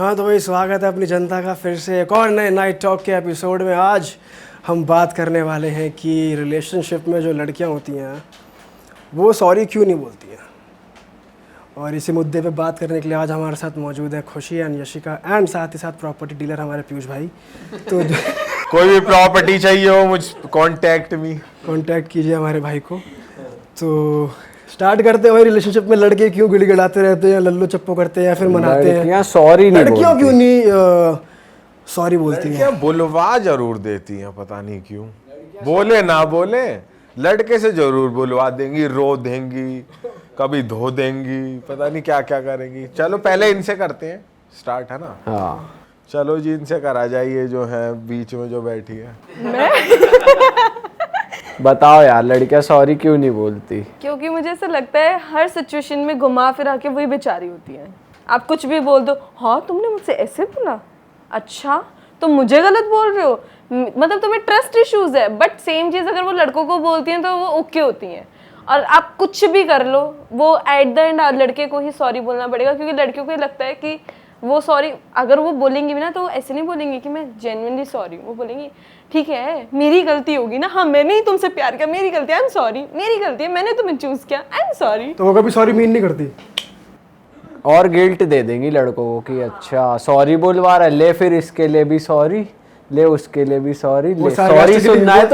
हाँ तो भाई स्वागत है अपनी जनता का फिर से एक और नए नाइट टॉक के एपिसोड में। आज हम बात करने वाले हैं कि रिलेशनशिप में जो लड़कियां होती हैं वो सॉरी क्यों नहीं बोलती हैं। और इसी मुद्दे पे बात करने के लिए आज हमारे साथ मौजूद है खुशी एंड यशिका एंड साथ ही साथ प्रॉपर्टी डीलर हमारे पीयूष भाई। तो कोई भी प्रॉपर्टी चाहिए हो मुझ कांटेक्ट कीजिए हमारे भाई को। तो स्टार्ट करते हैं भाई, रिलेशनशिप में लड़के क्यों गिड़गिड़ाते रहते हैं, लल्लो चप्पो करते हैं या फिर मनाते हैं? लड़कियां सॉरी नहीं लड़कियों क्यों नहीं सॉरी बोलती हैं? क्या बुलवा जरूर देती हैं, पता नहीं क्यों। बोले ना बोले लड़के से जरूर बुलवा देंगी, रो देंगी, कभी धो देंगी, पता नहीं क्या क्या करेंगी। चलो पहले इनसे करते हैं स्टार्ट, है ना? हाँ चलो जी इनसे करा जाइए, जो है बीच में जो बैठी है। बताओ यार, लड़कियां सॉरी क्यों नहीं बोलती? क्योंकि मुझे ऐसा लगता है हर सिचुएशन में घुमा फिरा के वही बेचारी होती है। आप कुछ भी बोल दो, हाँ तुमने मुझसे ऐसे बोला, अच्छा तुम मुझे गलत बोल रहे हो, मतलब तुम्हें ट्रस्ट इश्यूज है। बट सेम चीज़ अगर वो लड़कों को बोलती हैं तो वो ओके होती हैं। और आप कुछ भी कर लो, वो एट द एंड लड़के को ही सॉरी बोलना पड़ेगा, क्योंकि लड़कियों को लगता है कि वो सॉरी अगर वो बोलेंगी भी ना तो वो ऐसे नहीं बोलेंगी कि मैं जेन्युइनली सॉरी। वो बोलेंगी ठीक है मेरी गलती होगी ना, हाँ मैंने ही तुमसे प्यार किया, मेरी गलती, आई एम सॉरी, मेरी गलती है, मैंने तुम्हें चूज किया, आई एम सॉरी। तो वो कभी सॉरी मीन नहीं करती और गिल्ट दे देंगी लड़कों को कि अच्छा सॉरी बोलवा रहा है, ले फिर इसके लिए भी सॉरी, ले उसके लिए भी सॉरी, ले सॉरी सुनना है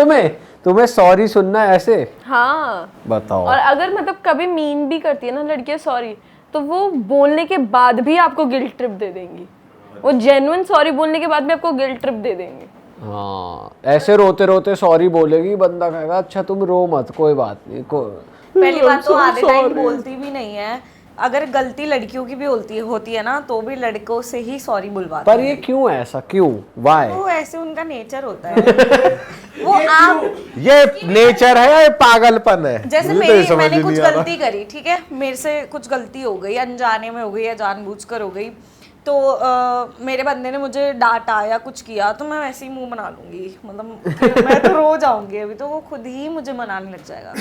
तुम्हें सॉरी सुनना है ऐसे। हाँ बताओ। और अगर मतलब कभी मीन भी करती है ना लड़कियां सॉरी, तो वो बोलने के बाद भी आपको गिल्ट ट्रिप दे देंगी। वो जेन्युइन सॉरी बोलने के बाद भी आपको गिल्ट ट्रिप दे देंगे। हाँ ऐसे रोते रोते सॉरी बोलेगी, बंदा कहेगा अच्छा तुम रो मत, कोई बात नहीं। पहली बात तो आधे टाइम बोलती भी नहीं है। अगर गलती लड़कियों की भी होती है ना, तो भी लड़कों से ही सॉरी बुलवाते पर ये क्यों है ऐसा, क्यों, वाई? वो ऐसे उनका नेचर होता है। वो आप ये नेचर है या ये पागलपन है? जैसे मुझे तो ये समझ मैंने ही कुछ नहीं आ रहा। गलती करी, ठीक है, मेरे से कुछ गलती हो गई, अनजाने में हो गई या जानबूझकर हो गई, तो मेरे बंदे ने मुझे डांटा या कुछ किया तो मैं वैसे ही मुंह बना लूंगी, मतलब मैं तो रो जाऊंगी अभी, तो वो खुद ही मुझे मनाने लग जाएगा।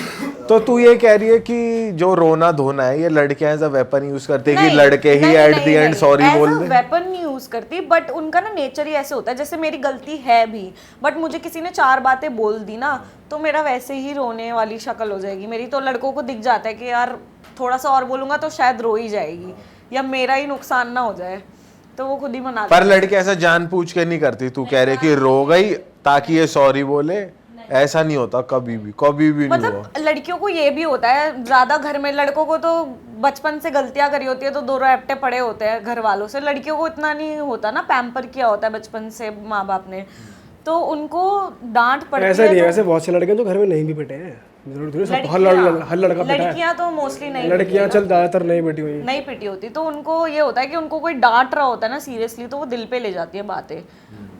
तो तू ये कह रही है कि जो रोना धोना है ये लड़कियां एज अ वेपन यूज करती है कि लड़के ही एट द एंड सॉरी बोल दें? वेपन नहीं यूज करती, बट उनका ना नेचर ही ऐसे होता है। जैसे मेरी गलती है भी, बट मुझे किसी ने 4 बातें बोल दी ना, तो मेरा वैसे ही रोने वाली शक्ल हो जाएगी मेरी। तो लड़कों को दिख जाता है कि यार थोड़ा सा और बोलूंगा तो शायद रो ही जाएगी या मेरा ही नुकसान ना हो जाए, तो वो खुद ही मना। पर लड़के ऐसा जानबूझ के नहीं करती। तू कह रहे कि रो गई ताकि ये सॉरी बोले, ऐसा नहीं होता कभी भी नहीं हुआ। मतलब लड़कियों को ये भी होता है ज्यादा, घर में लड़कों को तो बचपन से गलतियां करी होती है तो 2 रैप्टे पड़े होते हैं घर वालों से। लड़कियों को इतना नहीं होता ना, पैम्पर किया होता है बचपन से माँ बाप ने, तो उनको डांट पड़ती है। ऐसा नहीं है, वैसे बहुत से लड़के हैं जो घर में नहीं भी पिटे हैं। हर लड़का पिटा है। लड़कियां तो मोस्टली नहीं, लड़कियां चल ज्यादातर नहीं पिटी हुई, नहीं पिटी होती। तो उनको ये होता है कि उनको कोई डांट रहा होता है ना सीरियसली, तो वो दिल पे ले जाती है बातें।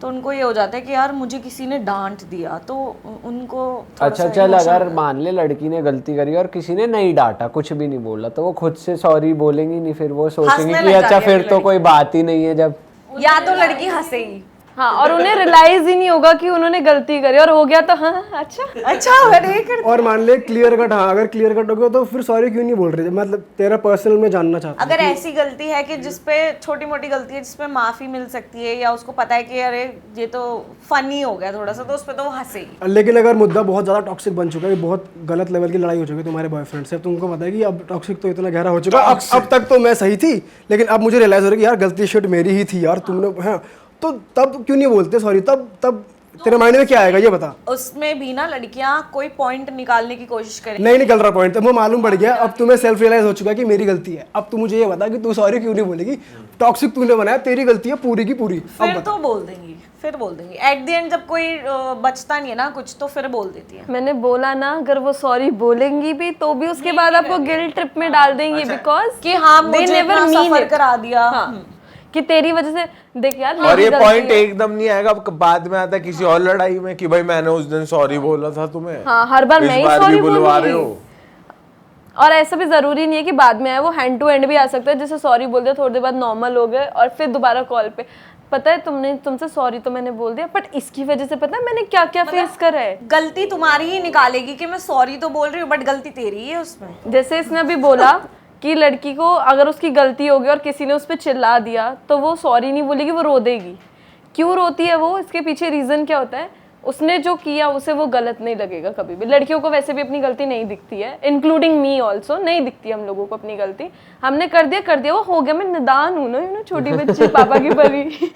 तो उनको ये हो जाता है कि यार मुझे किसी ने डांट दिया, तो उनको अच्छा चल अगर मान ले लड़की ने गलती करी और किसी ने नहीं डांटा, कुछ भी नहीं बोला, तो वो खुद से सॉरी बोलेंगी नहीं? फिर वो सोचेंगी कि अच्छा फिर तो कोई बात ही नहीं है। जब या तो लड़की हंसेगी, हाँ, और उन्हें रियलाइज ही नहीं होगा कि उन्होंने गलती करी और हो गया तो हाँ अच्छा और मान ले क्लियर कट, हाँ अगर क्लियर कट हो गया तो फिर सॉरी क्यों नहीं बोल रही? मतलब तेरा पर्सनल में जानना चाहता हूं। अगर ऐसी गलती है कि जिसपे छोटी मोटी गलती है जिसपे माफी मिल सकती है, या उसको पता है कि अरे ये तो फनी हो गया थोड़ा सा, तो उस पे तो वो हंसेगी। लेकिन अगर मुद्दा बहुत ज्यादा टॉक्सिक बन चुका है, बहुत गलत लेवल की लड़ाई हो चुकी है तुम्हारे बॉयफ्रेंड से, तुमको पता है कि अब टॉक्सिक तो इतना गहरा हो चुका है, अब तक तो मैं सही थी लेकिन अब मुझे रियलाइज हो रहा है कि यार गलती शिट मेरी ही थी यार, तुमने, हाँ, तो तब क्यों नहीं बोलते सॉरी? तब तेरे माइंड में क्या आएगा ये बता। उसमें भी ना लड़कियां कोई पॉइंट निकालने की कोशिश करें, नहीं निकल रहा पॉइंट, वो मालूम पड़ गया। अब तुम्हें सेल्फ रियलाइज हो चुका है कि मेरी गलती है। अब तू मुझे ये बता कि तू सॉरी क्यों नहीं बोलेगी? टॉक्सिक तूने बनाया, तेरी गलती है पूरी की पूरी। फिर तो बोल देंगी, फिर बोल देंगी। एट द एंड जब कोई बचता नहीं है ना कुछ, तो फिर बोल देती है। मैंने बोला ना, अगर वो सॉरी बोलेंगी भी तो भी उसके बाद आपको गिल्ट ट्रिप में डाल देंगे, बिकॉज कि हाँ मुझे इतना सफर करा दिया, कि तेरी वजह से देख यार। और ये पॉइंट एकदम नहीं आएगा, बाद में आता है किसी और लड़ाई में कि भाई मैंने उस दिन सॉरी बोला था तुम्हें। हाँ, हर बार मैं ही सॉरी बुलवा रहे हो। और ऐसा भी जरूरी नहीं है कि बाद में आए, वो हैंड टू हैंड भी आ सकता है। जैसे सॉरी बोल दिया, थोड़ी देर बाद नॉर्मल हो गए और फिर दोबारा कॉल पे, पता है तुमसे सॉरी तो मैंने बोल दिया, बट इसकी वजह से पता है मैंने क्या क्या फेस करा है। गलती तुम्हारी ही निकालेगी कि मैं सॉरी तो बोल रही हूँ बट गलती तेरी ही है उसमें। जैसे इसने अभी बोला कि लड़की को अगर उसकी गलती होगी और किसी ने उस पर चिल्ला दिया तो वो सॉरी नहीं बोलेगी, वो रो देगी। क्यों रोती है वो, इसके पीछे रीज़न क्या होता है? उसने जो किया उसे वो गलत नहीं लगेगा कभी भी। लड़कियों को वैसे भी अपनी गलती नहीं दिखती है, इंक्लूडिंग मी ऑल्सो, नहीं दिखती हम लोगों को अपनी गलती। हमने कर दिया वो हो गया, मैं निदान हूँ ना, छोटी बच्ची पापा की परी।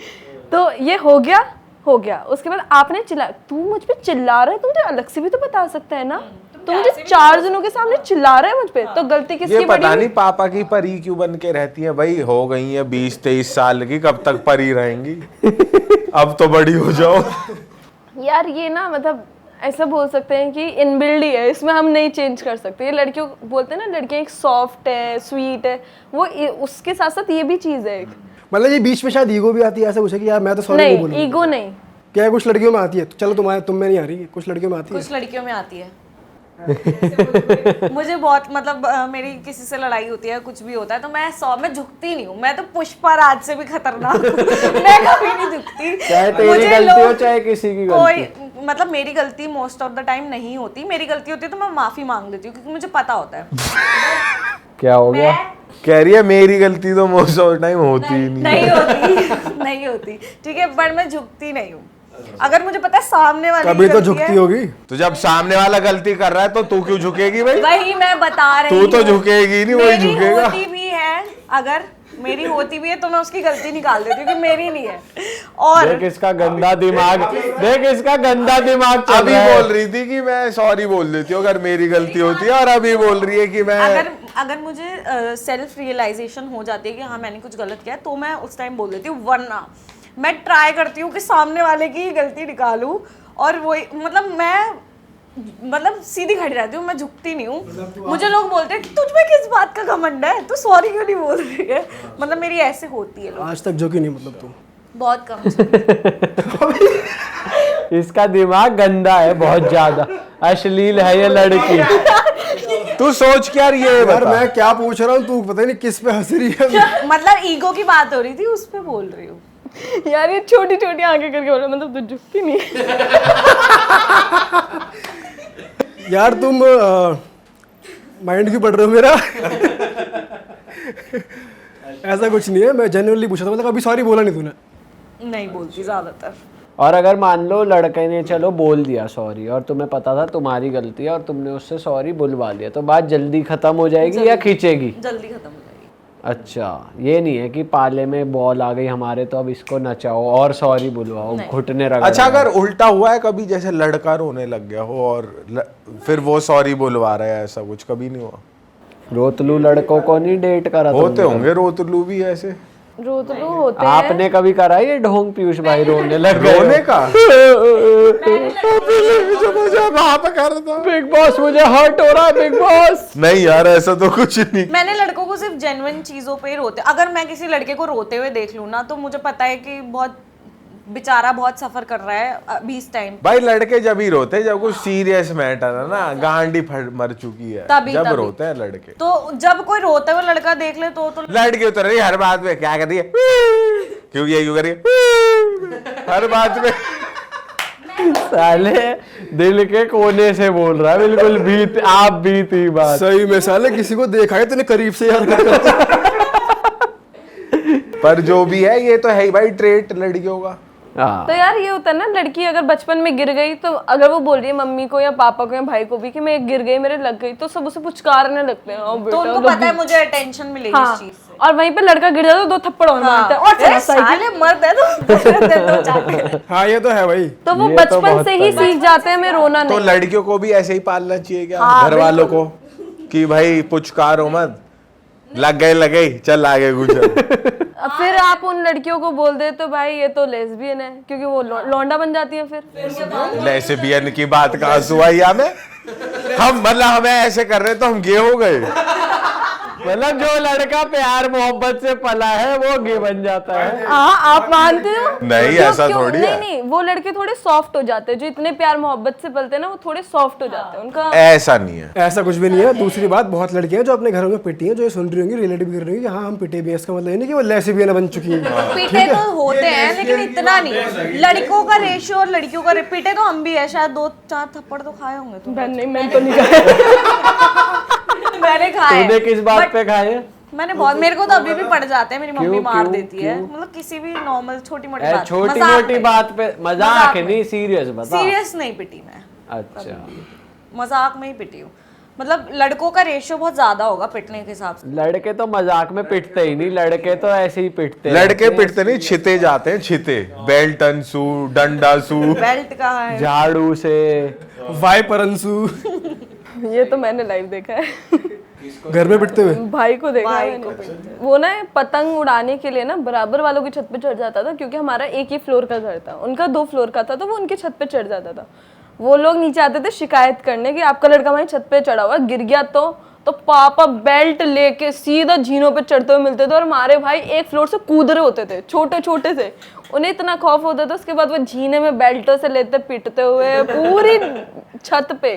तो ये हो गया। उसके बाद आपने तू मुझ पे चिल्ला रहा है, तू मुझे अलग से भी तो बता सकता है ना। तो मुझे 4 जनों के सामने चिल्ला रहा है मुझ पे, तो गलती किसकी ये बड़ी पता हुई? नहीं पापा की परी क्यों बन के रहती है भाई। हो गई है 20-23 साल की, कब तक परी रहेंगी? अब तो बड़ी हो जाओ। यार ये ना मतलब ऐसा बोल सकते हैं कि इनबिल्ड ही है, इसमें हम नहीं चेंज कर सकते। ये लड़कियों बोलते हैं ना, लड़कियां एक सॉफ्ट है, स्वीट है, वो उसके साथ साथ ये भी चीज़ है एक। मतलब ये बीच में शायद ईगो भी आती है, ऐसा कुछ है कि यार मैं तो सॉरी नहीं नहीं, बोलूंगी। ईगो नहीं। क्या है, कुछ लड़कियों में आती है, चलो तुम में नहीं आ रही, कुछ लड़कियों में आती है। कुछ लड़कियों में आती है। मुझे बहुत मतलब मेरी किसी से लड़ाई होती है, कुछ भी होता है तो मैं झुकती नहीं हूँ। मैं तो पुष्पा राज से भी खतरनाक हूँ। मैं कभी नहीं झुकती, चाहे तेरी मुझे गलती हो लोग चाहे किसी की कोई गलती। मतलब मेरी गलती मोस्ट ऑफ द टाइम नहीं होती। मेरी गलती होती है तो मैं माफी मांग लेती हूँ, क्योंकि मुझे पता होता है। क्या हो गया? कह रही है मेरी गलती तो मोस्ट ऑफ टाइम होती ही नहीं। नहीं होती, ठीक है, पर मैं झुकती नहीं हूँ। अगर मुझे पता है सामने वाले कभी तो झुकती होगी। तो जब सामने वाला गलती कर रहा है तो तू क्यों झुकेगी भाई? वही मैं बता रही तू तो हूँ। झुकेगी नहीं, वही मेरी झुकेगा। होती भी है, अगर मेरी होती भी है तो मैं उसकी गलती निकाल देती हूँ कि मेरी नहीं है। और देख इसका गंदा दिमाग, देख इसका गंदा दिमाग चल अभी रहा है। बोल रही थी कि मैं सॉरी बोल देती हूँ अगर मेरी गलती होती है, और अभी बोल रही है कि मैं अगर मुझे सेल्फ रियलाइजेशन हो जाती है कि हाँ मैंने कुछ गलत किया है, तो मैं उस टाइम बोल देती हूँ। वरना मैं ट्राई करती हूँ कि सामने वाले की ही गलती निकालूं, और वही मतलब सीधी खड़ी रहती हूँ, मैं झुकती नहीं हूँ। मुझे लोग बोलते हैं कि तुझ में किस बात का घमंड है, तू सॉरी क्यों नहीं बोल रही है। मतलब मेरी ऐसे होती है। लोग आज तक झुकी नहीं, मतलब तुम बहुत कम। इसका दिमाग गंदा है, बहुत ज्यादा अश्लील है ये लड़की। तू सोच क्या रही है ये यार बता। मैं क्या पूछ रहा हूँ, तू पता नहीं किस पे हंस रही है। मतलब ईगो की बात हो रही थी, उस पे बोल रही हूँ। यार ये छोटी छोटी आंखें करके बोल रहा, मतलब तू झुकती नहीं। यार तुम माइंड क्यों पढ़ रहे हो मेरा? ऐसा कुछ नहीं है, मैं जेन्युइनली पूछा था, मतलब अभी सॉरी बोला नहीं तूने? नहीं बोलती ज्यादातर। और अगर मान लो लड़के ने चलो बोल दिया सॉरी, और तुम्हें पता था तुम्हारी गलती है और तुमने उससे सॉरी बुलवा लिया, तो बात जल्दी खत्म हो जाएगी या खींचेगी? जल्दी खत्म हो जाएगी। अच्छा, ये नहीं है कि पाले में बॉल आ गई हमारे तो अब इसको नचाओ और सॉरी बुलवाओ, घुटने रगड़ो। अच्छा, अगर उल्टा हुआ है कभी, जैसे लड़का रोने लग गया हो और फिर वो सॉरी बुलवा रहा है, ऐसा कुछ कभी नहीं हुआ? रोतलू लड़कों को नहीं डेट करा होते होंगे रोतलू भी ऐसे। रोतलू होते हैं। आपने कभी करा ये ढोंग पीयूष भाई रोने लग गए? रोने का मुझे वहां पे कर दो। बिग बॉस मुझे हर्ट हो रहा है, बिग बॉस। नहीं यार, ऐसा तो कुछ नहीं। मैंने लड़कों को सिर्फ जेन्युइन चीजों पे ही रोते, अगर मैं किसी लड़के को रोते हुए देख लूं ना, तो मुझे पता है कि बहुत बेचारा बहुत सफर कर रहा है अभी इस टाइम। भाई लड़के जब ही रोते हैं जब कुछ सीरियस मैटर है ना, गांडी मर चुकी है, तभी रोते हैं लड़के। तो जब कोई रोते हुए लड़का देख ले तो लड़की उतर रही है हर बात में, क्या कर रही है, क्यों ये क्यों कर रही है, हर बात में। साले दिल के कोने से बोल रहा है, बिल्कुल आप बीती बात। सही में साले किसी को देखा है तूने करीब से यार? पर जो भी है ये तो है ही भाई ट्रेट लड़कियों का। तो यार ये होता है ना, लड़की अगर बचपन में गिर गई तो अगर वो बोल रही है मम्मी को या पापा को या भाई को भी कि मैं गिर गई, मेरे लग गई, तो सब उसे पुचकारने लगते हैं। तो उनको पता है मुझे अटेंशन मिलेगी हाँ, इस चीज से। और वहीं पे लड़का गिर जाता है तो 2 थप्पड़ और मारता है, और चला साले मर्द है तो जाके। हाँ ये तो है भाई। तो वो ये तो बचपन बहुत से ही सीख जाते हैं मैं रोना तो नहीं। लड़कियों को भी ऐसे ही पालना चाहिए क्या, घर वालों को, कि भाई पुचकारो मत, लग गई चल आगे गुजर। अब फिर आप उन लड़कियों को बोल दे तो भाई ये तो लेस्बियन है, क्योंकि वो लौंडा बन जाती है फिर। लेस्बियन की बात कहाँ से हुआ यहाँ में? हम मतलब हमें ऐसे कर रहे तो हम गे हो गए। मतलब जो लड़का प्यार मोहब्बत से पला है वो गे बन जाता है। हाँ आप मानते हो? नहीं, क्यों- ऐसा क्यों? थोड़ी है। नहीं, वो लड़के थोड़े सॉफ्ट हो जाते हैं, जो इतने प्यार मोहब्बत से पलते हैं ना, वो थोड़े सॉफ्ट हो जाते हैं उनका। ऐसा नहीं है। ऐसा कुछ भी नहीं है। दूसरी बात, बहुत लड़कियां हैं जो अपने घरों में पिटी हैं, जो ये सुन रही होंगी, रिलेटिव कर रही होंगी कि हाँ हम पिटे भी हैं, इसका मतलब ये नहीं कि वो लेस्बियन बन चुकी हैं। पीटे तो होते हैं लेकिन इतना नहीं। लड़कों का रेशियो और लड़कियों का पीटे तो हम भी है, शायद 2-4 थप्पड़ तो खाए होंगे तुम। नहीं, मैंने तो नहीं कहा। मैंने खाए तूने किस बात But पे खाए? मैंने बहुत, मेरे को तो अभी भी पड़ जाते हैं, मेरी मम्मी क्यों, मार क्यों, देती है, क्यों? मतलब किसी भी नॉर्मल छोटी मोटी ए, बात, छोटी मजाक मोटी में। बात पे मजाक मजाक है, में। नहीं सीरियस बता। सीरियस नहीं पिटी मैं, अच्छा, मजाक में ही पिटी हूँ। मतलब लड़कों का रेशियो बहुत ज्यादा होगा पिटने के हिसाब से। लड़के तो मजाक में पिटते ही नहीं, लड़के तो ऐसे ही पिटते लड़के रहते हैं। पिटते नहीं, छिते जाते हैं, छिते। बेल्टन सू, डंडा सू। बेल्ट कहाँ है? झाड़ू से। वाई परंसु ये तो मैंने लाइव देखा है। घर में पिटते हुए। भाई को देखा भाई मैंने। को वो ना पतंग उड़ाने के लिए ना बराबर वालों की छत पे चढ़ जाता था, क्योंकि हमारा एक ही फ्लोर का घर था, उनका 2 फ्लोर का था, तो वो उनकी छत पे चढ़ जाता था। वो लोग नीचे आते थे शिकायत करने कि आपका लड़का हमारी छत पे चढ़ा हुआ है, गिर गया तो पापा बेल्ट लेके सीधा झीनों पे चढ़ते हुए मिलते थे, और हमारे भाई एक फ्लोर से कूद रहे होते थे, छोटे छोटे से। उन्हें इतना खौफ होता था, उसके बाद वो झीने में बेल्टों से लेते पीटते हुए पूरी छत पे।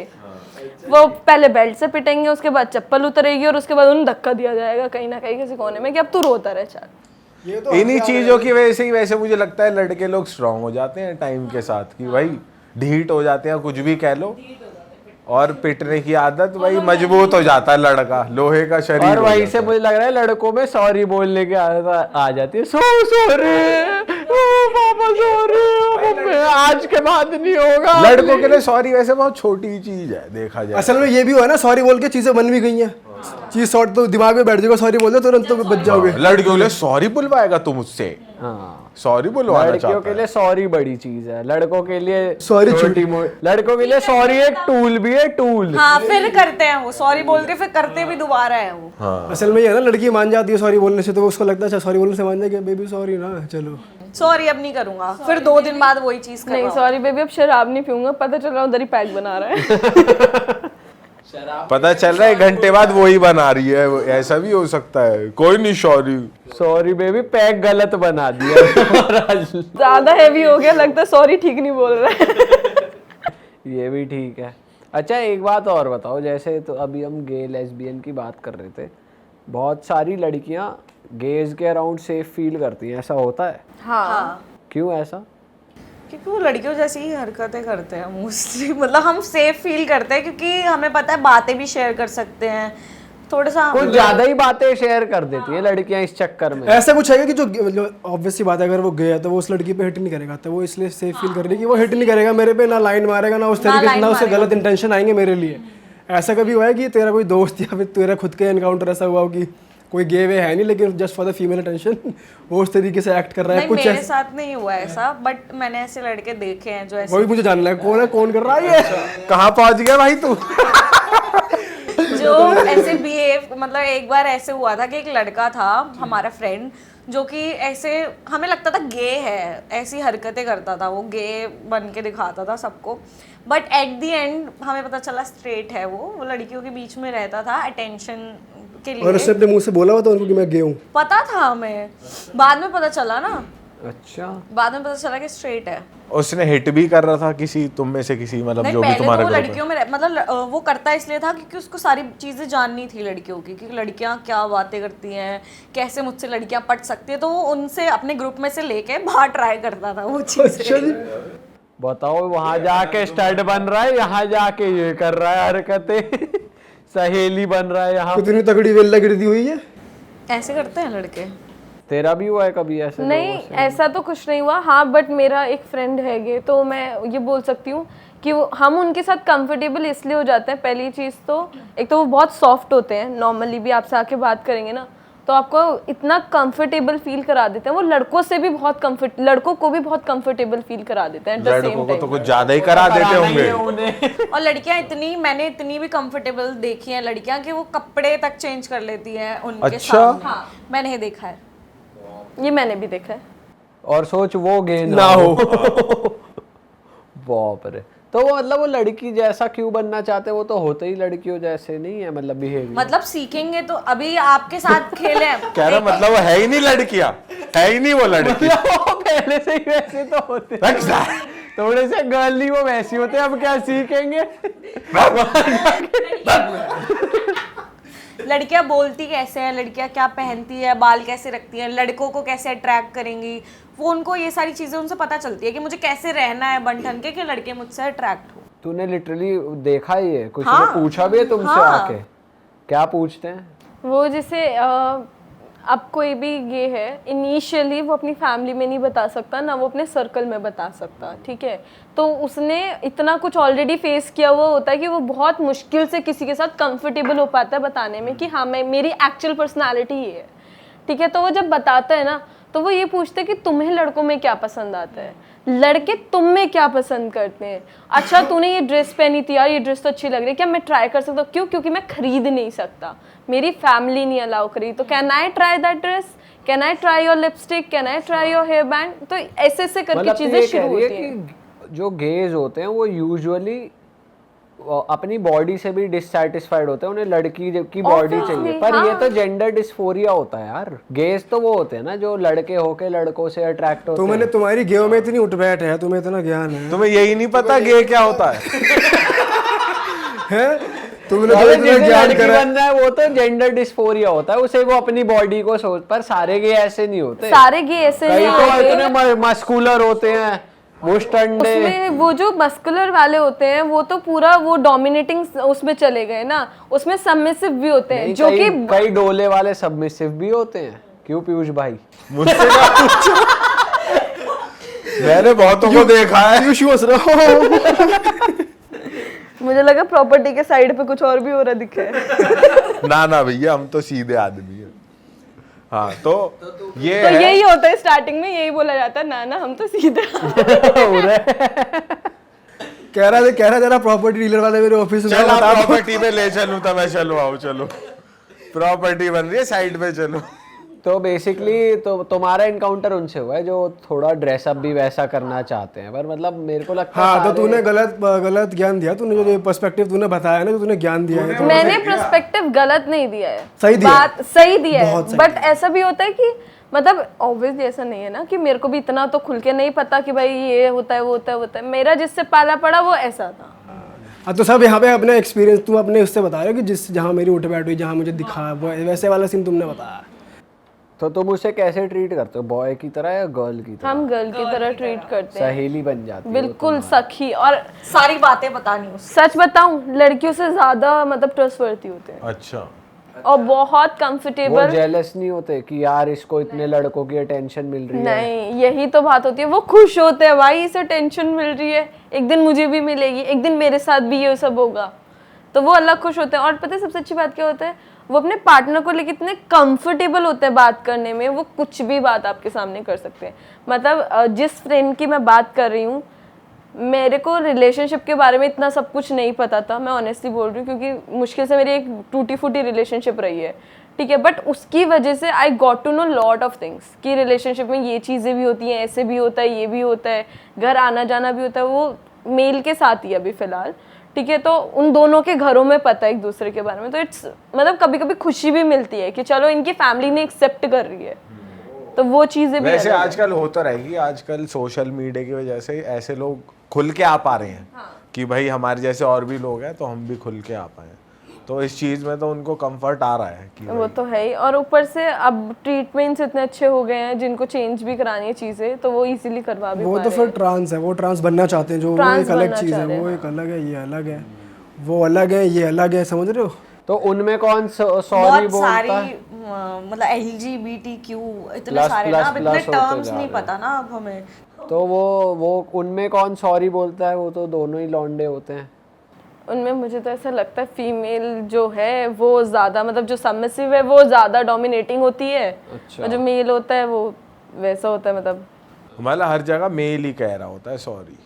वो पहले बेल्ट से पिटेंगे, उसके बाद चप्पल उतरेगी, और उसके बाद उन्हें धक्का दिया जाएगा कहीं ना कहीं किसी कोने में कि अब तू रोता रहे चल। इन्हीं चीजों की वजह से ही वैसे मुझे लगता है लड़के लोग स्ट्रांग हो जाते हैं टाइम के साथ, कि भाई ढीठ हो जाते हैं, कुछ भी कह लो, और पिटने की आदत भाई मजबूत हो जाता है लड़का, लोहे का शरीर और हो वहीं जाता से है। मुझे लग रहा है लड़कों में सॉरी बोलने की आदत आ जाती है। सॉरी पापा, सॉरी, आज के बाद नहीं होगा। लड़कों के लिए सॉरी वैसे बहुत छोटी चीज है देखा जाए। असल में ये भी हुआ ना, सॉरी बोल के चीजें बन भी गई हैं। चीज सॉर्ट तो दिमाग में बैठ जाएगा, सॉरी बोल दो तुरंत तो बच जाओगे। लड़कियों के लिए सॉरी बुलवाएगा तू मुझसे? हाँ, सॉरी बुलवाना लड़कियों चाहता के है? लिए सॉरी बड़ी चीज है, लड़कों के लिए Sorry छोटी मोटी। लड़कों के लिए सॉरी एक टूल भी है, टूल। हाँ, फिर करते हैं वो सॉरी बोल के, फिर करते भी दोबारा है वो। असल में ये है ना, लड़की मान जाती है सॉरी बोलने से, तो उसको लगता है अच्छा सॉरी बोलने से मान जाएगी, बेबी सॉरी ना, चलो सॉरी अब नहीं करूंगा, फिर 2 दिन बाद वही चीज कर नहीं रहा हूँ। सॉरी बेबी, अब शराब नहीं पीऊंगा, पता चल रहा उधर ही पैक बना रहा है। पता चल रहा है 1 घंटे बाद वही बना रही है, ऐसा भी हो सकता है। कोई नहीं सॉरी। सॉरी बेबी, पैक गलत बना दिया। ज्यादा हैवी हो गया, लगता है सॉरी ठीक नहीं बोल रहा है। ये भी ठीक है। अच्छा एक बात और बताओ, जैसे तो अभी हम गे लेस्बियन की बात कर रहे थे, बहुत सारी लड़कियां गेज के अराउंड सेफ फील करती हैं, ऐसा होता है? हाँ, क्यों ऐसा? क्योंकि वो लड़कियों जैसी ही हरकतें करते हैं मोस्टली। मतलब हम सेफ फील करते हैं क्योंकि हमें पता है बातें भी शेयर कर सकते हैं, थोड़ा सा कुछ ज्यादा ही बातें शेयर कर देती है लड़कियां इस चक्कर में। ऐसा कुछ है कि जो ऑब्वियस सी बात है, अगर वो गया तो वो उस लड़की पे हिट नहीं करेगा, तो वो इसलिए सेफ फील कर रही है कि वो हिट नहीं करेगा मेरे पे, ना लाइन मारेगा, ना उस तरीके से, ना उससे गलत इंटेंशन आएंगे मेरे लिए। ऐसा कभी हुआ है कि तेरा कोई दोस्त या फिर तेरा खुद का एनकाउंटर ऐसा हुआ हो कि कोई गे वे है नहीं, लेकिन just for the female attention वो उस तरीके से एक्ट कर रहा है? नहीं, कुछ मेरे ऐसा साथ नहीं हुआ ऐसा, बट मैंने ऐसे लड़के देखे हैं जो ऐसे वही मुझे जानना है, कौन कर रहा है ये? कहाँ पहुंच गया भाई तू? जो ऐसे बिहेव, मतलब एक बार ऐसे हुआ था कि एक लड़का था हमारा फ्रेंड, जो कि ऐसे हमें लगता था गे है, ऐसी हरकतें करता था, वो गे बन के दिखाता था सबको, बट एट द एंड हमें पता चला स्ट्रेट है वो लड़कियों के बीच में रहता था अटेंशन के और उसने लिए। अपने मुंह से बोला हुआ था उनको कि मैं गे हूँ? पता था हमें, बाद में पता चला ना, अच्छा, बाद में पता चला कि स्ट्रेट है। उसने हिट भी कर रहा था किसी तुम में से किसी, मतलब नहीं, जो भी पहले तो तुम्हारे वो ग्रुप लड़कियों में मतलब वो करता इसलिए था क्योंकि उसको सारी चीजें जाननी थी लड़कियों की, कि लड़कियां क्या बातें करती हैं, कैसे मुझसे लड़कियां पट सकती है, तो वो उनसे अपने ग्रुप में से लेके बाहर ट्राई करता था वो चीजें। बताओ वहां जाके स्टड बन रहा है, यहाँ जाके ये कर रहा है हरकतें। सहेली बन रहा है यहाँ। कितनी तगड़ी वेल्ला गिरती हुई है। ऐसे करते हैं लड़के। तेरा भी हुआ है कभी ऐसे? नहीं ऐसा तो कुछ नहीं हुआ, हाँ बट मेरा एक फ्रेंड है गे, तो मैं ये बोल सकती हूँ कि हम उनके साथ कंफर्टेबल इसलिए हो जाते हैं। पहली चीज़ तो एक तो वो बहुत सॉफ्ट होते हैं, नॉर्मली भी आपसे आके बात करेंगे ना तो आपको इतना कंफर्टेबल फील करा देते हैं, वो लड़कों से भी बहुत लड़कों को भी बहुत कंफर्टेबल फील करा देते हैं। लड़कों को तो कुछ ज्यादा ही करा देते होंगे। और लड़कियां मैंने इतनी भी कंफर्टेबल देखी हैं लड़कियां कि वो कपड़े तक चेंज कर लेती हैं उनके अच्छा? साथ। हाँ, मैंने देखा है। ये मैंने भी देखा है। और सोच वो गे ना हो। बाप रे, तो वो मतलब वो लड़की जैसा क्यों बनना चाहते हैं? वो तो होते ही लड़कियों जैसे नहीं है, मतलब बिहेवियर। मतलब सीखेंगे तो अभी आपके साथ खेले हैं। कह रहा मतलब वो है ही नहीं लड़कियां, है ही नहीं वो लड़की। वो पहले से ही वैसे तो होते हैं। थोड़े से गर्ली वो वैसी होते हैं, अब क्या सीखेंगे? लड़कियां बोलती कैसे हैं, लड़कियां क्या पहनती है, बाल कैसे रखती हैं, लड़कों को कैसे अट्रैक्ट करेंगी, वो उनको ये सारी चीजें उनसे पता चलती है कि मुझे कैसे रहना है बन ठन के कि लड़के मुझसे अट्रैक्ट हो। तूने लिटरली देखा ही है? कुछ हाँ। ने पूछा भी है तुमसे हाँ। आके क्या पूछते हैं? वो जैसे अब कोई भी ये है, इनिशियली वो अपनी फैमिली में नहीं बता सकता ना, वो अपने सर्कल में बता सकता, ठीक है। तो उसने इतना कुछ ऑलरेडी फेस किया हुआ होता है कि वो बहुत मुश्किल से किसी के साथ कंफर्टेबल हो पाता है बताने में कि हाँ मैं, मेरी एक्चुअल पर्सनालिटी ये है, ठीक है। तो वो जब बताता है ना, तो वो ये पूछते हैं कि तुम्हें लड़कों में क्या पसंद आता है, लड़के तुम में क्या पसंद करते हैं। अच्छा तूने ये ड्रेस पहनी थी यार, ये ड्रेस तो अच्छी लग रही है, क्या मैं ट्राई कर सकता हूँ? क्यों? क्योंकि मैं खरीद नहीं सकता, मेरी फैमिली नहीं अलाउ करी। तो can I try that dress, can I try your lipstick, can I try your hair band. तो ऐसे ऐसे करके मतलब चीजें शुरू होती हैं। कि जो गेज होते हैं वो यूजुअली अपनी बॉडी से भी डिससैटिस्फाइड होते हैं, उन्हें लड़की की बॉडी चाहिए। पर ये तो जेंडर डिस्फोरिया होता है यार। गेज तो वो होते हैं ना जो लड़के होके लड़कों से अट्रैक्ट होते तुमने, तुम्हारी गेव में इतनी उठ बैठ है, तुम्हें इतना ज्ञान है, तुम्हें यही नहीं पता गे क्या होता है? तुमने हैं। तो इतना जिसे ज्ञान लड़की करा। बनना है वो तो जेंडर डिस्फोरिया होता है, उसे वो अपनी बॉडी को सोच। पर सारे गे ऐसे नहीं होते, सारे गे ऐसे कई नहीं तो होते। इतने मस्कुलर होते हैं, मुस्टंडे। उसमें वो जो मस्कुलर वाले होते हैं वो तो पूरा वो डोमिनेटिंग उसमें चले गए ना, उसमें सबमिसिव भी होते हैं जो कि कई डोले वाले सबमिसिव भी होते हैं। क्यों पीयूष भाई? मुझसे क्या पूछो? मैंने बहुतों को देखा है। मुझे लगा प्रॉपर्टी के साइड पे कुछ और भी हो रहा दिखे। ना ना भैया, हम तो सीधे आदमी हैं। हाँ तो ये तो है। यही होता है स्टार्टिंग में, यही बोला जाता है ना ना हम तो सीधे। कह रहा जरा प्रॉपर्टी डीलर वाले मेरे ऑफिस में चल आप बता दो। प्रॉपर्टी पे ले चलूं तो मैं चलो आओ, चलो प्रॉपर्टी बन रही है साइड पे, चलो। तो बेसिकली तो तुम्हारा इनकाउंटर उनसे हुआ है जो थोड़ा ड्रेसअप भी वैसा करना चाहते हैं। पर मतलब मेरे को लगता है हाँ, तो सारे- तूने गलत ज्ञान दिया, तूने जो पर्सपेक्टिव तूने बताया ना, जो तूने ज्ञान दिया है, मैंने पर्सपेक्टिव गलत नहीं दिया है, सही दिया है। बात सही दिया है। बहुत सही बट ऐसा भी होता है कि मतलब ऑब्वियसली ऐसा नहीं है ना कि मेरे को भी इतना तो खुल के नहीं पता कि भाई ये होता है वो होता है वो होता है। मेरा जिससे पाला पड़ा वो ऐसा था। हाँ, तो सब यहाँ पे अपने एक्सपीरियंस तू अपने उससे बता रहे हो कि जिस जहाँ मेरी उठ बैठ हुई, जहाँ मुझे दिखा, वो वैसे वाला सीन तुमने बताया। तो तुम उसे कैसे ट्रीट करते हो, बॉय की तरह या गर्ल की तरह? हम गर्ल की तरह ट्रीट करते हैं, सहेली बन जाती है बिल्कुल सखी। और सारी बातें बतानी उससे। सच बताऊं, लड़कियों से ज्यादा मतलब ट्रस्टवर्थी होते हैं अच्छा, और बहुत वो कंफर्टेबल। जेलस नहीं होते कि यार इसको इतने लड़कों की अटेंशन मिल रही है? नहीं, यही तो बात होती है। वो खुश होते हैं भाई, इसे टेंशन मिल रही है, एक दिन मुझे भी मिलेगी, एक दिन मेरे साथ भी ये सब होगा, तो वो अलग खुश होते हैं। और पता है सबसे अच्छी बात क्या होता है, वो अपने पार्टनर को लेकर इतने कंफर्टेबल होते हैं बात करने में, वो कुछ भी बात आपके सामने कर सकते हैं। मतलब जिस फ्रेंड की मैं बात कर रही हूँ, मेरे को रिलेशनशिप के बारे में इतना सब कुछ नहीं पता था, मैं ऑनेस्टली बोल रही हूँ, क्योंकि मुश्किल से मेरी एक टूटी फूटी रिलेशनशिप रही है, ठीक है। बट उसकी वजह से I got to know lot of things कि रिलेशनशिप में ये चीज़ें भी होती हैं, ऐसे भी होता है, ये भी होता है, घर आना जाना भी होता है। वो मेल के साथ ही अभी फ़िलहाल, ठीक है। तो उन दोनों के घरों में पता है एक दूसरे के बारे में, तो इट्स मतलब कभी कभी खुशी भी मिलती है कि चलो इनकी फैमिली ने एक्सेप्ट कर रही है, तो वो चीज़ें भी वैसे अलग है। आजकल होता रहेगी, आजकल सोशल मीडिया की वजह से ऐसे लोग खुल के आ पा रहे हैं कि भाई हमारे जैसे और भी लोग हैं तो हम भी खुल के आ पाए। तो इस चीज में तो उनको कंफर्ट आ रहा है कि वो तो है ही। और ऊपर से अब ट्रीटमेंट्स इतने अच्छे हो गए हैं, जिनको चेंज भी करानी है चीज़ें, तो वो इजीली करवा भी वो पा तो रहे फिर हैं। ट्रांस है, वो ट्रांस बनना चाहते हैं, जो वो ट्रांस एक अलग बनना चीज़ चाह है, रहे वो हैं। एक अलग है, ये अलग है, वो अलग है, ये अलग है, समझ रहे हो? तो उनमें कौन सॉरी बहुत बोलता सारी है? मतलब LGBTQ इतने प्लस, सारे ना, अब इतने प्लस होते टर्म्स जा नहीं रहे हैं। पता ना अब हमें। तो वो उनमें कौन सॉरी बोलता है? वो तो दोनों ही लौंडे होते हैं। उनमें मुझे तो ऐसा लगता है फीमेल जो है वो ज़्यादा, मतलब जो सबमिसिव है वो ज़्यादा डोमिनेटिंग होती है, अच्छा। और जो मेल होता है वो वैसा होता है, मतलब हर जगह मेल ही कह रहा होता है सॉरी,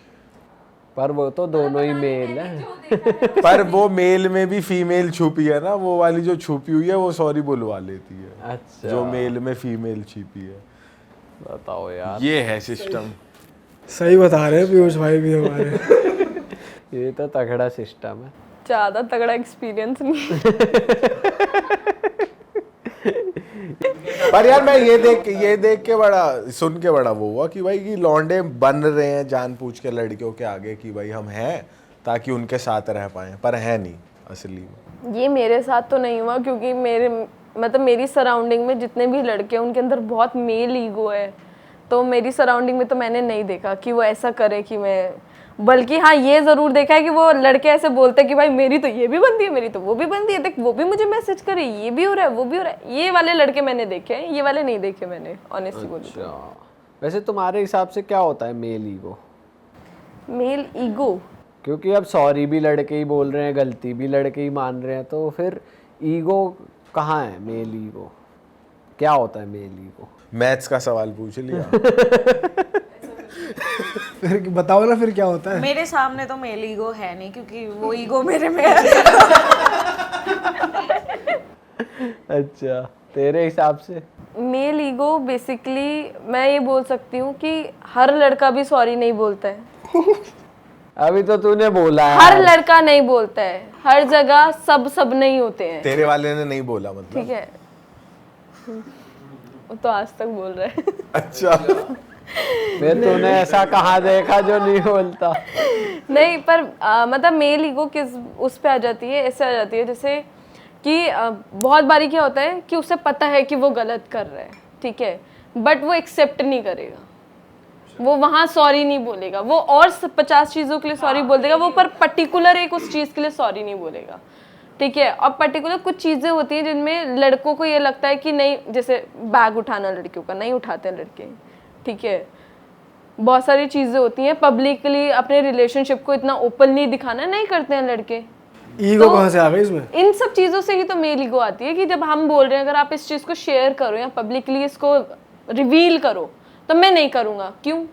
पर वो तो दोनों ही मेल है। पर वो मेल में भी फीमेल छुपी है ना, वो वाली जो छुपी हुई है वो सॉरी बुलवा लेती है। अच्छा, जो मेल में फीमेल छिपी है, बताओ यार, ये है सिस्टम। सही बता रहे हैं पीयूष भाई भी हमारे। ये तो तगड़ा सिस्टम है। ज़्यादा तगड़ा एक्सपीरियंस नहीं। पर यार मैं ये देख के बड़ा सुन के बड़ा वो हुआ कि भाई कि लौंडे बन रहे हैं जानबूझ के लड़कियों के आगे कि भाई हम हैं ताकि उनके साथ रह पाए, पर है नहीं असली में। ये मेरे साथ तो नहीं हुआ, क्योंकि मेरे मतलब मेरी सराउंडिंग में जितने भी लड़के हैं उनके अंदर बहुत मेल ईगो है, तो मेरी सराउंडिंग में तो मैंने नहीं देखा कि वो ऐसा करे कि मैं बल्कि हाँ ये ज़रूर देखा है कि वो लड़के ऐसे बोलते हैं कि भाई मेरी तो ये भी बनती है, मेरी तो वो भी बनती है, देख वो भी मुझे मैसेज करे, ये भी हो रहा है, वो भी हो रहा है। ये वाले लड़के मैंने देखे हैं, ये वाले नहीं देखे मैंने, ऑनेस्टली बोलूँ तो। अच्छा, वैसे तुम्हारे हिसाब से क्या होता है मेल ईगो? मेल ईगो, क्योंकि अब सॉरी भी लड़के ही बोल रहे हैं, गलती भी लड़के ही मान रहे हैं, तो फिर ईगो कहाँ है? मेल ईगो क्या होता है? मेल ईगो मैथ्स का सवाल पूछ लिया। फिर बताओ ना फिर क्या होता है। मेरे सामने तो मेल ईगो है नहीं, क्योंकि वो ईगो मेरे में है। अच्छा, तेरे हिसाब से? मेल ईगो बेसिकली मैं ये बोल सकती हूँ कि हर लड़का भी सॉरी नहीं बोलता है। अभी तो तूने बोला है। हर लड़का नहीं बोलता है, हर जगह सब नहीं होते हैं, तेरे वाले ने नहीं बोला मतलब? ठीक है। वो तो आज तक बोल रहा है। अच्छा। फिर तूने ऐसा कहाँ देखा जो नहीं बोलता? नहीं पर मतलब मेल ईगो किस उस पे आ जाती है, ऐसे आ जाती है जैसे कि बहुत बारी क्या होता है कि उसे पता है कि वो गलत कर रहा है, ठीक है, बट वो एक्सेप्ट नहीं करेगा, वो वहाँ सॉरी नहीं बोलेगा, वो और 50 चीज़ों के लिए सॉरी बोल देगा, वो पर पर्टिकुलर एक उस चीज़ के लिए सॉरी नहीं बोलेगा, ठीक है। और पर्टिकुलर कुछ चीज़ें होती हैं जिनमें लड़कों को ये लगता है कि नहीं, जैसे बैग उठाना लड़कियों का नहीं उठाते हैं लड़के, ठीक है। बहुत सारी चीज़ें होती हैं, पब्लिकली अपने रिलेशनशिप को इतना ओपनली दिखाना नहीं करते हैं लड़के। ईगो कहाँ से आ गई इसमें? इन सब चीज़ों से ही तो मेल ईगो आती है कि जब हम बोल रहे हैं अगर आप इस चीज़ को शेयर करो या पब्लिकली इसको रिवील करो तो मैं नहीं करूँगा। क्यों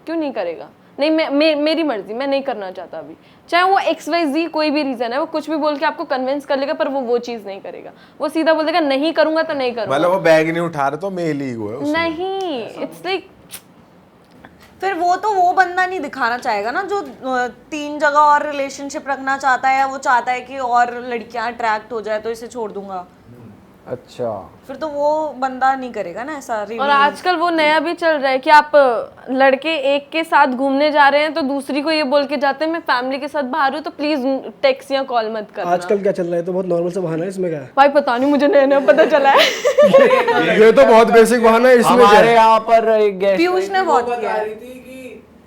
नहीं करेगा? नहीं, मेरी मर्जी, मैं नहीं करना चाहता अभी, चाहे वो XYZ कोई भी रीज़न है, वो कुछ भी बोल के आपको कन्विंस कर लेगा, पर वो चीज़ नहीं करेगा, वो सीधा बोल देगा नहीं करूँगा तो नहीं करूँगा। मतलब वो बैग नहीं उठा रहे तो मेल ईगो है उसमें। नहीं, इट्स लाइक फिर वो बंदा नहीं दिखाना चाहेगा ना जो 3 जगह और रिलेशनशिप रखना चाहता है, या वो चाहता है कि और लड़कियां अट्रैक्ट हो जाए तो इसे छोड़ दूंगा। अच्छा, फिर तो वो बंदा नहीं करेगा ना ऐसा। और आजकल वो नया भी चल रहा है कि आप लड़के एक के साथ घूमने जा रहे हैं तो दूसरी को ये बोल के जाते हैं मैं फैमिली के साथ बाहर हूँ तो प्लीज टेक्स्ट या कॉल मत करना। आजकल क्या चल रहा है? तो बहुत नॉर्मल सा बहाना है, इसमें क्या है? भाई पता नहीं, मुझे नया नया पता चला है। ये तो बहुत बेसिक बहाना है, इसमें क्या हमारे है? यहाँ पर एक गेस्ट पीयूष ने बहुत किया है।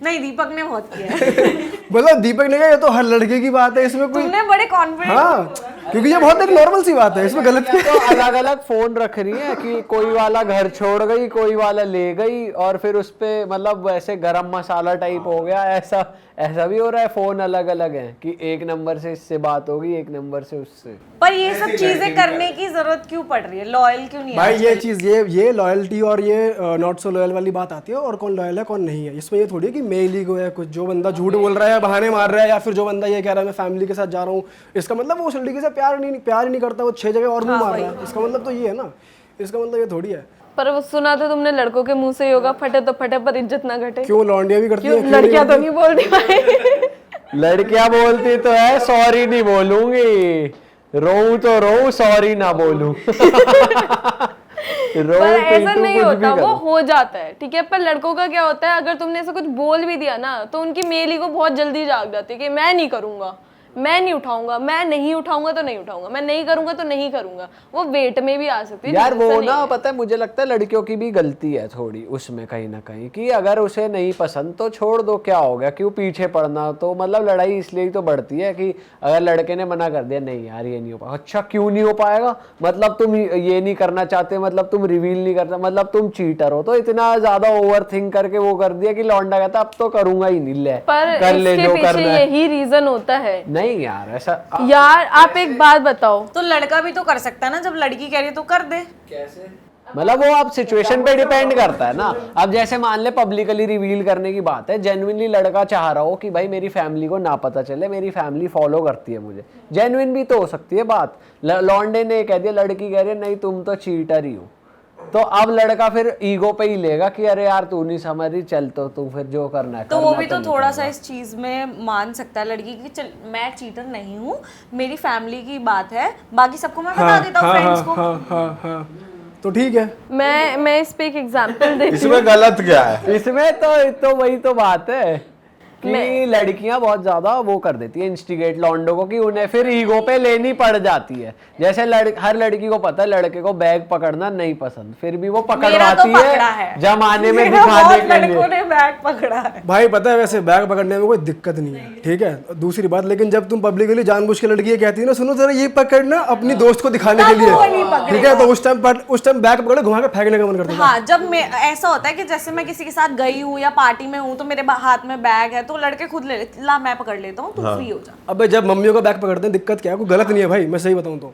नहीं, दीपक ने बहुत किया है। मतलब दीपक ने कहा ये तो हर लड़के की बात है, इसमें कोई तुमने बड़े कॉन्फिडेंट। हाँ, क्योंकि ये बहुत एक नॉर्मल सी बात है, इसमें गलत क्या? तो अलग अलग फोन रख रही है कि कोई वाला घर छोड़ गई, कोई वाला ले गई, और फिर उस पे मतलब वैसे गरम मसाला टाइप हो गया, ऐसा भी हो रहा है। फोन अलग अलग है कि एक नंबर से इससे बात होगी, एक नंबर से उससे। पर ये सब चीजें करने की जरूरत क्यों पड़ रही है? लॉयल क्यों नहीं है? भाई ये चीज ये लॉयल्टी और ये नॉट सो लॉयल वाली बात आती है, और कौन लॉयल है कौन नहीं है। इसमें ये थोड़ी है कि मेल ईगो है, कुछ जो बंदा झूठ बोल रहा है, बहाने मार रहा है, या फिर जो बंदा ये कह रहा है मैं फैमिली के साथ जा रहा हूँ, इसका मतलब वो उस लड़की से प्यार ही नहीं करता, वो 6 जगह और मुंह मार रहा है, इसका मतलब तो ये है ना। इसका मतलब ये थोड़ी है। पर वो सुना तो तुमने लड़कों के मुंह से ही होगा, फटे तो फटे पर इज्जत ना घटे। क्यों लौंडिया भी करती है? लड़कियां तो नहीं बोल रही भाई। लड़कियां बोलती तो है सॉरी नहीं बोलूंगी, रोऊं तो रोऊं, सॉरी ना बोलूं। पर ऐसा नहीं होता, वो हो जाता है, ठीक है। पर लड़कों का क्या होता है, अगर तुमने ऐसा कुछ बोल भी दिया ना तो उनकी मेल ईगो बहुत जल्दी जाग जाती है कि मैं नहीं करूंगा, मैं नहीं उठाऊंगा, मैं नहीं उठाऊंगा तो नहीं उठाऊंगा, मैं नहीं करूंगा तो नहीं करूंगा। वो वेट में भी आ सकती है यार। जिससे वो नहीं ना है। पता है, मुझे लगता है लड़कियों की भी गलती है थोड़ी उसमें कहीं ना कहीं, कि अगर उसे नहीं पसंद तो छोड़ दो, क्या हो गया, क्यों पीछे पड़ना। तो मतलब लड़ाई इसलिए ही तो बढ़ती है कि अगर लड़के ने मना कर दिया नहीं यार ये नहीं हो पाएगा, अच्छा क्यों नहीं हो पाएगा, मतलब तुम ये नहीं करना चाहते, मतलब तुम रिवील नहीं करता, मतलब तुम चीटर हो। तो इतना ज्यादा ओवर थिंक करके वो कर दिया कि लौंडा कहता अब तो करूंगा ही नहीं, ले पर कर ले इसके जो पीछे करना है। यही रीजन होता है। नहीं यार ऐसा यार आप एक बात बताओ, तो लड़का भी तो कर सकता है ना, जब लड़की कह रही है तो कर दे। मतलब वो आप सिचुएशन पे डिपेंड करता है ना। अब जैसे मान ले पब्लिकली रिवील करने की बात है, जेन्युइनली लड़का चाह रहा हो कि भाई मेरी फैमिली को ना पता चले, मेरी फैमिली फॉलो करती है मुझे, जेन्युइन भी तो हो सकती है बात। लौंडे ने कह दिया, लड़की कह रही है नहीं तुम तो चीटर ही हो, तो अब लड़का फिर ईगो पे ही लेगा कि अरे यार तू नहीं समझ रही, चल तो तू फिर जो करना है तो करना वो भी तो नहीं थोड़ा सा करना। इस चीज में मान सकता है लड़की की, चल मैं चीटर नहीं हूँ, मेरी फैमिली की बात है, बाकी सबको मैं बता देता हूँ, फ्रेंड्स को। हाँ, तो ठीक है। मैं इस पे एक एग्जांपल देती हूँ। इसमें गलत क्या है? इसमें तो वही तो बात है। कि लड़कियां बहुत ज्यादा वो कर देती है इंस्टिगेट लॉन्डो को, कि उन्हें फिर ईगो पे लेनी पड़ जाती है। जैसे हर लड़की को पता है लड़के को बैग पकड़ना नहीं पसंद, फिर भी वो मेरा तो पकड़वाती पकड़ा है है। जमाने में मेरा दिखाने बहुत के लिए। लड़कों ने बैग पकड़ा है। भाई पता है वैसे बैग पकड़ने में कोई दिक्कत नहीं है, ठीक है। दूसरी बात, लेकिन जब तुम पब्लिकली जानबूझ के लड़की ये कहती है ना, सुनो जरा ये पकड़ना अपनी दोस्त को दिखाने के तब वो नहीं लिए, पकड़ेगा। ठीक है, तो उस टाइम बैग पकड़े घुमा के फेंकने का मन करता है। हाँ, जब मैं ऐसा होता है कि जैसे मैं किसी के साथ गई हूँ या पार्टी में हूँ तो मेरे हाथ में बैग है, तो लड़के खुद ले लेते, ला मैं पकड़ लेता हूँ, तू फ्री हो जा। अबे जब मम्मियों का बैग पकड़ते हैं दिक्कत क्या है, कोई गलत नहीं है भाई, मैं सही बताऊं तो।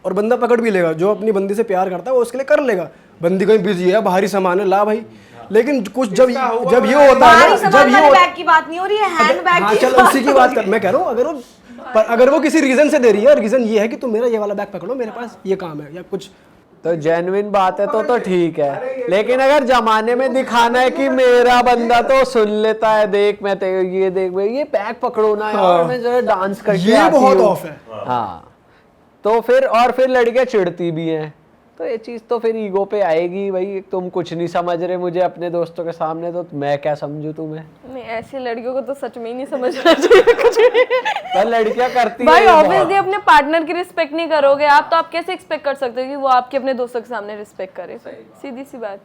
और बंदा पकड़ भी लेगा, जो अपनी बंदी से प्यार करता है वो उसके लिए कर लेगा। बंदी कहीं बिजी है, बाहरी सामान है, ला भाई। लेकिन कुछ जब ये होता है भारी ना, सामान जब ये वाले होता बैग की बात नहीं हो रही है, हैंड बैग हाँ की चल उसी की बात कर, मैं कह रहा हूँ अगर वो किसी रीजन से दे रही है, रीजन ये है कि तुम मेरा ये वाला बैग पकड़ो, मेरे पास ये काम है या कुछ, तो जेन्युइन बात है तो ठीक है। लेकिन अगर जमाने में दिखाना है कि मेरा बंदा तो सुन लेता है, देख मैं ये देख मैं ये बैग पकड़ो ना यार, मैं जरा डांस करके ये आती बहुत हूँ। ऑफ है। हाँ, तो फिर लड़कियां चिढ़ती भी हैं, तो ये चीज तो फिर ईगो पे आएगी भाई। तुम कुछ नहीं समझ रहे मुझे अपने दोस्तों के सामने, तो मैं क्या समझू तुम्हें। नहीं, ऐसी लड़कियों को तो सच में ही नहीं समझना चाहिए कुछ भी। पर लड़कियां करती भाई हैं ऑब्वियसली अपने पार्टनर की रिस्पेक्ट नहीं करोगे आप, तो आप कैसे एक्सपेक्ट कर सकते हो कि वो आपके अपने दोस्तों के सामने रिस्पेक्ट करे? सीधी सी बात।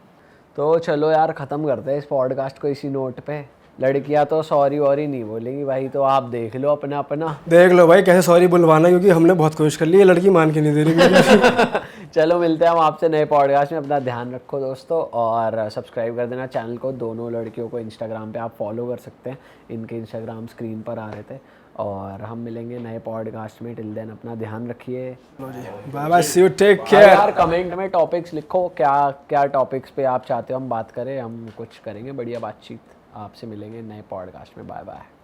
तो चलो यार खत्म करते हैं इस पॉडकास्ट को इसी नोट पे। लड़कियां तो सॉरी वॉरी नहीं बोलेंगी भाई, तो आप देख लो अपना अपना। देख लो भाई कैसे सॉरी बुलवाना, क्योंकि हमने बहुत कोशिश कर ली, ये लड़की मान के नहीं दे रही। चलो मिलते हैं हम आपसे नए पॉडकास्ट में। अपना ध्यान रखो दोस्तों, और सब्सक्राइब कर देना चैनल को। दोनों लड़कियों को इंस्टाग्राम पे आप फॉलो कर सकते हैं, इनके इंस्टाग्राम स्क्रीन पर आ रहे थे। और हम मिलेंगे नए पॉडकास्ट में। टिल देन अपना ध्यान रखिए। Bye bye, see you, take और केयर। यार कमेंट में टॉपिक्स लिखो, क्या क्या टॉपिक्स पे आप चाहते हो हम बात करें, हम कुछ करेंगे बढ़िया बातचीत। आपसे मिलेंगे नए पॉडकास्ट में। Bye bye.